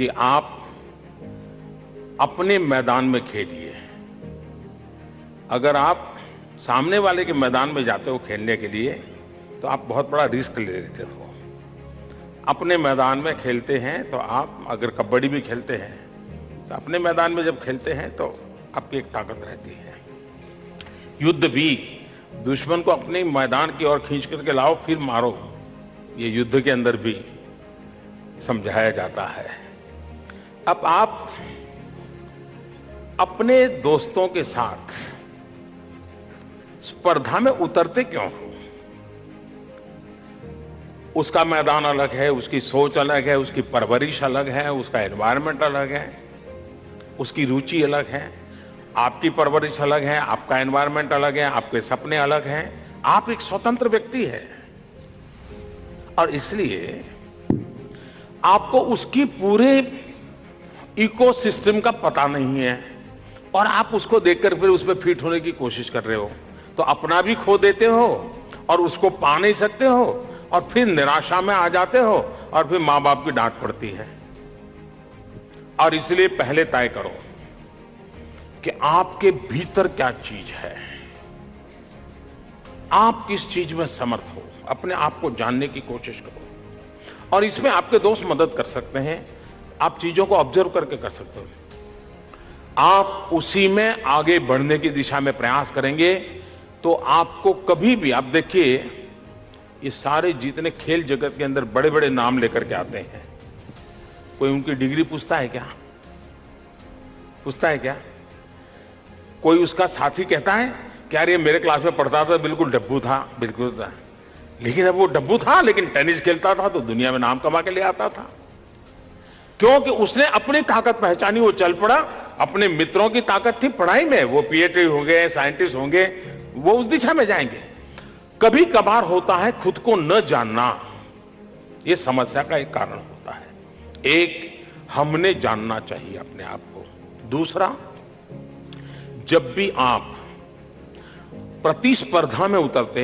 कि आप अपने मैदान में खेलिए। अगर आप सामने वाले के मैदान में जाते हो खेलने के लिए तो आप बहुत बड़ा रिस्क ले लेते हो। अपने मैदान में खेलते हैं तो आप अगर कबड्डी भी खेलते हैं तो अपने मैदान में जब खेलते हैं तो आपकी एक ताकत रहती है। युद्ध भी दुश्मन को अपने मैदान की ओर खींच करके लाओ फिर मारो, ये युद्ध के अंदर भी समझाया जाता है। अब आप अपने दोस्तों के साथ स्पर्धा में उतरते क्यों हो? उसका मैदान अलग है, उसकी सोच अलग है, उसकी परवरिश अलग है, उसका एनवायरनमेंट अलग है, उसकी रुचि अलग है, आपकी परवरिश अलग है, आपका एनवायरनमेंट अलग है, आपके सपने अलग हैं। आप एक स्वतंत्र व्यक्ति है और इसलिए आपको उसकी पूरे इकोसिस्टम का पता नहीं है और आप उसको देखकर फिर उस पर फिट होने की कोशिश कर रहे हो, तो अपना भी खो देते हो और उसको पा नहीं सकते हो और फिर निराशा में आ जाते हो और फिर मां बाप की डांट पड़ती है। और इसलिए पहले तय करो कि आपके भीतर क्या चीज है, आप किस चीज में समर्थ हो, अपने आप को जानने की कोशिश करो। और इसमें आपके दोस्त मदद कर सकते हैं, आप चीजों को ऑब्जर्व करके कर सकते हो। आप उसी में आगे बढ़ने की दिशा में प्रयास करेंगे तो आपको कभी भी, आप देखिए ये सारे जितने खेल जगत के अंदर बड़े बड़े नाम लेकर के आते हैं, कोई उनकी डिग्री पूछता है क्या? पूछता है क्या? कोई उसका साथी कहता है कि यार ये मेरे क्लास में पढ़ता था, बिल्कुल डब्बू था, बिल्कुल था, लेकिन अब वो डब्बू था लेकिन टेनिस खेलता था तो दुनिया में नाम कमा के ले आता था। क्योंकि उसने अपनी ताकत पहचानी, वो चल पड़ा। अपने मित्रों की ताकत थी पढ़ाई में, वो पीएचडी होंगे, साइंटिस्ट होंगे, वो उस दिशा में जाएंगे। कभी कभार होता है खुद को न जानना, ये समस्या का एक कारण होता है। एक, हमने जानना चाहिए अपने आप को। दूसरा, जब भी आप प्रतिस्पर्धा में उतरते